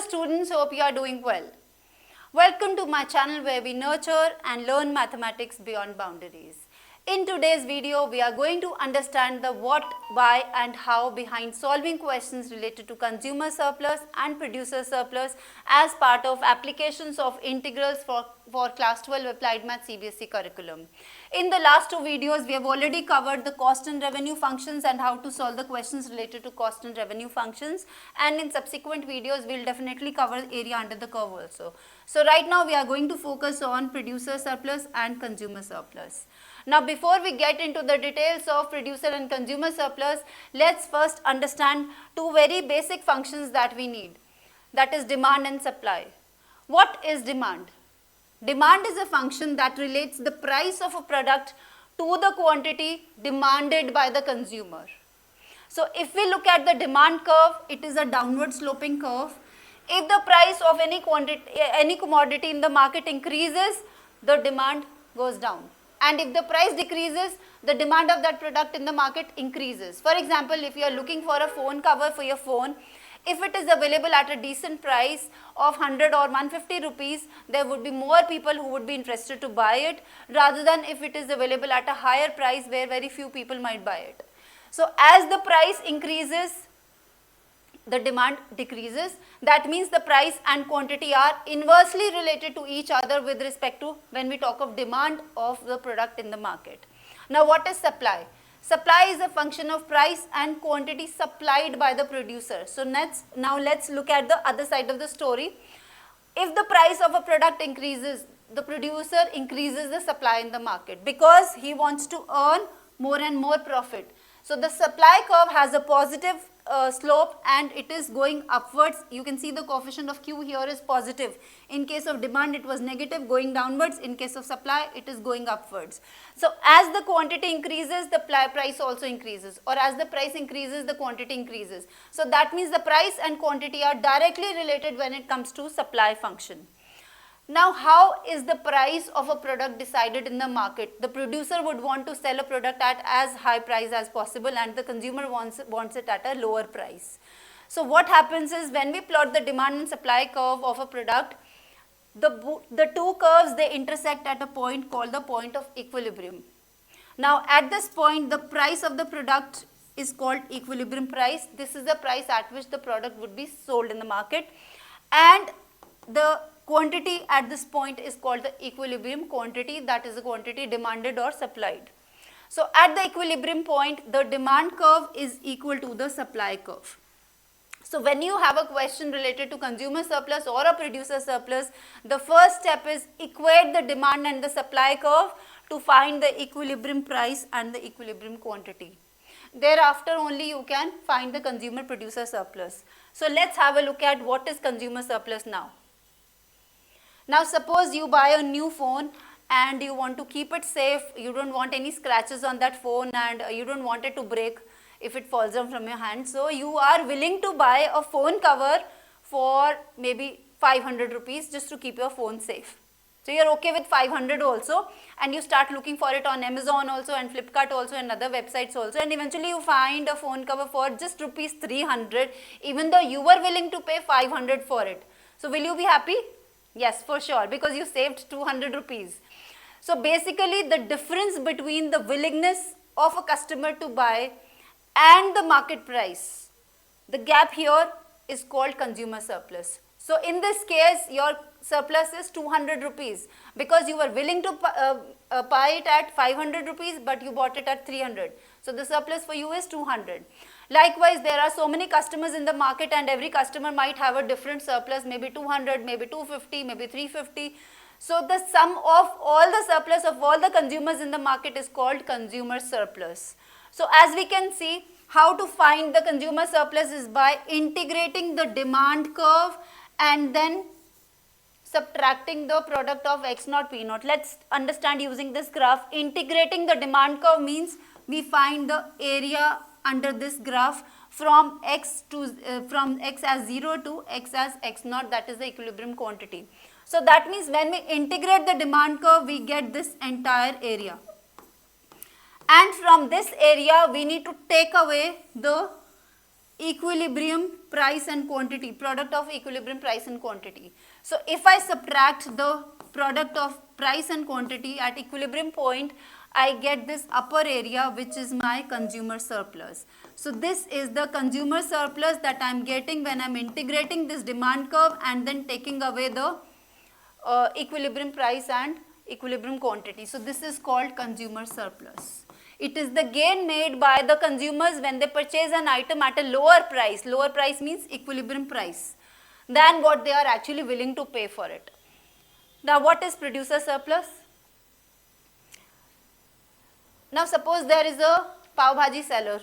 students, hope you are doing well. Welcome to my channel where we nurture and learn mathematics beyond boundaries. In today's video, we are going to understand the what, why and how behind solving questions related to consumer surplus and producer surplus as part of applications of integrals for class 12 applied math CBSE curriculum. In the last two videos, we have already covered the cost and revenue functions and how to solve the questions related to cost and revenue functions, and in subsequent videos, we will definitely cover area under the curve also. So right now, we are going to focus on producer surplus and consumer surplus. Now, before we get into the details of producer and consumer surplus, let's first understand two very basic functions that we need, that is demand and supply. What is demand? Demand is a function that relates the price of a product to the quantity demanded by the consumer. So, if we look at the demand curve, it is a downward sloping curve. If the price of any commodity in the market increases, the demand goes down. And if the price decreases, the demand of that product in the market increases. For example, if you are looking for a phone cover for your phone, if it is available at a decent price of 100 or 150 rupees, there would be more people who would be interested to buy it rather than if it is available at a higher price where very few people might buy it. So, as the price increases, the demand decreases. That means the price and quantity are inversely related to each other with respect to when we talk of demand of the product in the market. Now, what is supply? Supply is a function of price and quantity supplied by the producer. So, now let's look at the other side of the story. If the price of a product increases, the producer increases the supply in the market because he wants to earn more and more profit. So, the supply curve has a positive slope and it is going upwards. You can see the coefficient of Q here is positive. In case of demand, it was negative, going downwards. In case of supply, it is going upwards. So, as the quantity increases, the price also increases, or as the price increases, the quantity increases. So, that means the price and quantity are directly related when it comes to supply function. Now, how is the price of a product decided in the market? The producer would want to sell a product at as high price as possible and the consumer wants it at a lower price. So, what happens is when we plot the demand and supply curve of a product, the two curves, they intersect at a point called the point of equilibrium. Now, at this point, the price of the product is called equilibrium price. This is the price at which the product would be sold in the market, and the quantity at this point is called the equilibrium quantity, that is the quantity demanded or supplied. So, at the equilibrium point, the demand curve is equal to the supply curve. So, when you have a question related to consumer surplus or a producer surplus, the first step is equate the demand and the supply curve to find the equilibrium price and the equilibrium quantity. Thereafter only you can find the consumer producer surplus. So, let's have a look at what is consumer surplus now. Now, suppose you buy a new phone and you want to keep it safe, you don't want any scratches on that phone and you don't want it to break if it falls down from your hand. So, you are willing to buy a phone cover for maybe 500 rupees just to keep your phone safe. So, you are okay with 500 also, and you start looking for it on Amazon also and Flipkart also and other websites also, and eventually you find a phone cover for just rupees 300 even though you were willing to pay 500 for it. So, will you be happy? Yes, for sure, because you saved 200 rupees. So, basically the difference between the willingness of a customer to buy and the market price, the gap here is called consumer surplus. So, in this case, your surplus is 200 rupees because you were willing to buy it at 500 rupees, but you bought it at 300. So, the surplus for you is 200. Likewise, there are so many customers in the market and every customer might have a different surplus, maybe 200, maybe 250, maybe 350. So, the sum of all the surplus of all the consumers in the market is called consumer surplus. So, as we can see, how to find the consumer surplus is by integrating the demand curve and then subtracting the product of X naught P naught. Let's understand using this graph. Integrating the demand curve means we find the area under this graph from X as 0 to X as X naught, that is the equilibrium quantity. So, that means when we integrate the demand curve, we get this entire area. And from this area, we need to take away the equilibrium price and quantity, product of equilibrium price and quantity. So if I subtract the product of price and quantity at equilibrium point, I get this upper area, which is my consumer surplus. So this is the consumer surplus that I am getting when I am integrating this demand curve and then taking away the equilibrium price and equilibrium quantity. So this is called consumer surplus. It is the gain made by the consumers when they purchase an item at a lower price. Lower price means equilibrium price than what they are actually willing to pay for it. Now what is producer surplus? Now suppose there is a pav bhaji seller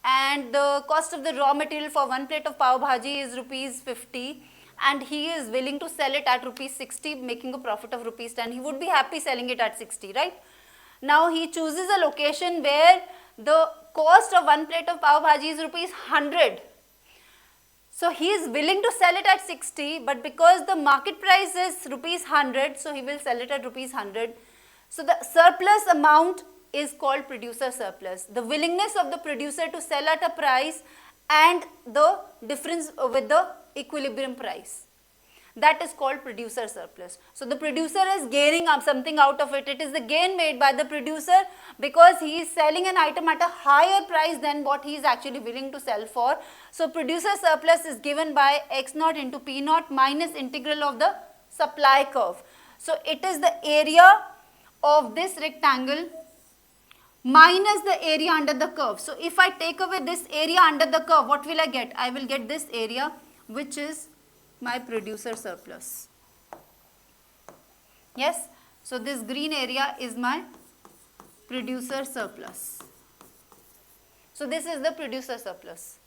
and the cost of the raw material for one plate of pav bhaji is rupees 50 and he is willing to sell it at rupees 60, making a profit of rupees 10. He would be happy selling it at 60, right? Now he chooses a location where the cost of one plate of pav bhaji is rupees 100. So he is willing to sell it at 60, but because the market price is rupees 100, so he will sell it at rupees 100. So the surplus amount is called producer surplus. The willingness of the producer to sell at a price and the difference with the equilibrium price. That is called producer surplus. So the producer is gaining up something out of it. It is the gain made by the producer because he is selling an item at a higher price than what he is actually willing to sell for. So producer surplus is given by x naught into p naught minus integral of the supply curve. So it is the area of this rectangle minus the area under the curve. So if I take away this area under the curve, what will I get? I will get this area, which is my producer surplus. Yes, so this green area is my producer surplus. So this is the producer surplus.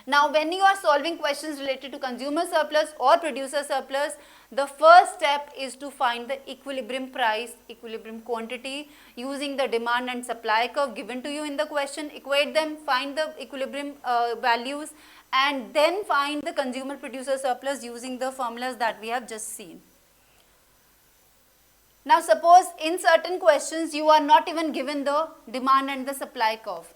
Now when you are solving questions related to consumer surplus or producer surplus, the first step is to find the equilibrium price, equilibrium quantity using the demand and supply curve given to you in the question. Equate them, find the equilibrium values, and then find the consumer producer surplus using the formulas that we have just seen. Now suppose in certain questions you are not even given the demand and the supply curve.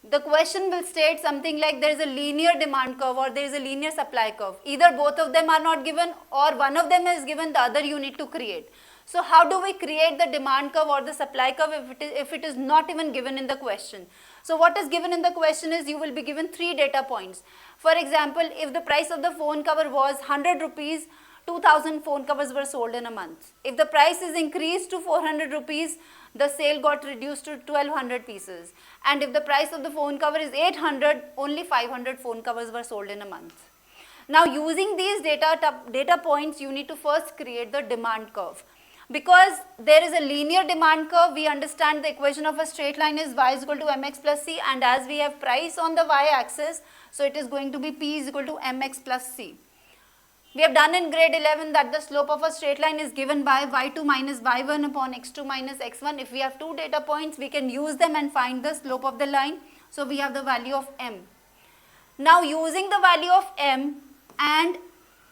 The question will state something like there is a linear demand curve or there is a linear supply curve. Either both of them are not given or one of them is given, the other you need to create. So how do we create the demand curve or the supply curve if it is not even given in the question? So what is given in the question is you will be given 3 data points. For example, if the price of the phone cover was 100 rupees, 2000 phone covers were sold in a month. If the price is increased to 400 rupees, the sale got reduced to 1200 pieces. And if the price of the phone cover is 800, only 500 phone covers were sold in a month. Now using these data points, you need to first create the demand curve. Because there is a linear demand curve, we understand the equation of a straight line is y is equal to mx plus c, and as we have price on the y-axis, so it is going to be p is equal to mx plus c. We have done in grade 11 that the slope of a straight line is given by y2 minus y1 upon x2 minus x1. If we have 2 data points, we can use them and find the slope of the line. So we have the value of m. Now using the value of m and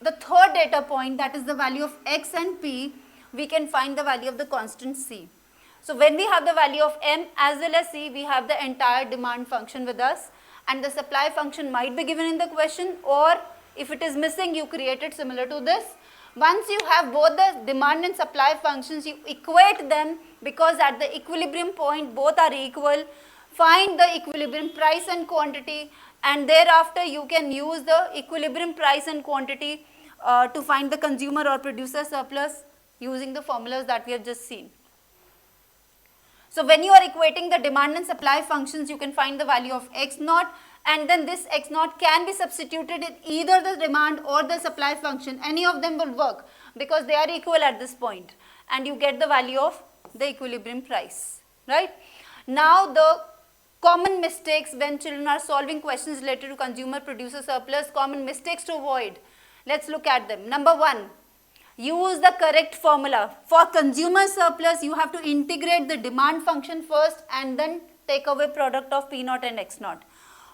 the third data point, that is the value of x and p, we can find the value of the constant c. So when we have the value of m as well as c, we have the entire demand function with us, and the supply function might be given in the question, or if it is missing, you create it similar to this. Once you have both the demand and supply functions, you equate them because at the equilibrium point both are equal. Find the equilibrium price and quantity, and thereafter you can use the equilibrium price and quantity to find the consumer or producer surplus using the formulas that we have just seen. So when you are equating the demand and supply functions, you can find the value of x naught, and then this x naught can be substituted in either the demand or the supply function. Any of them will work because they are equal at this point, and you get the value of the equilibrium price, right? Now the common mistakes when children are solving questions related to consumer producer surplus, common mistakes to avoid. Let's look at them. Number 1, use the correct formula. For consumer surplus, you have to integrate the demand function first and then take away product of P naught and X naught.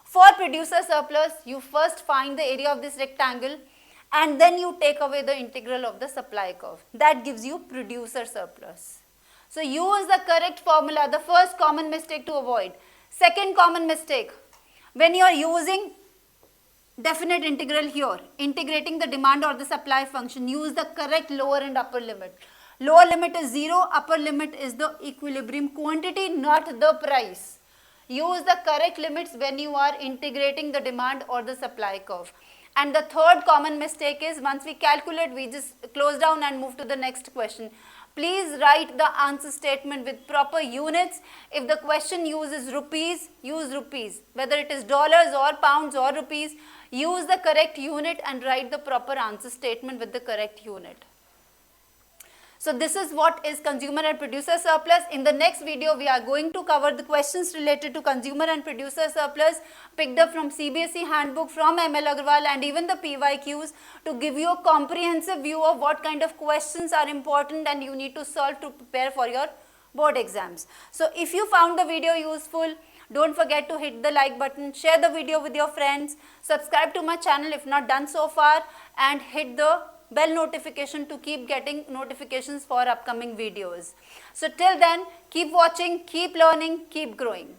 For producer surplus, you first find the area of this rectangle and then you take away the integral of the supply curve. That gives you producer surplus. So use the correct formula, the first common mistake to avoid. Second common mistake, When you are using definite integral here, integrating the demand or the supply function, use the correct lower and upper limit. Lower limit is 0, upper limit is the equilibrium quantity, not the price. Use the correct limits when you are integrating the demand or the supply curve. And the third common mistake is, once we calculate, we just close down and move to the next question. Please write the answer statement with proper units. If the question uses rupees, use rupees. Whether it is dollars or pounds or rupees, use the correct unit and write the proper answer statement with the correct unit. So this is what is consumer and producer surplus. In the next video, we are going to cover the questions related to consumer and producer surplus picked up from CBSE handbook, from ML Agarwal, and even the PYQs, to give you a comprehensive view of what kind of questions are important and you need to solve to prepare for your board exams. So if you found the video useful, don't forget to hit the like button, share the video with your friends, subscribe to my channel if not done so far, and hit the bell notification to keep getting notifications for upcoming videos. So till then, keep watching, keep learning, keep growing.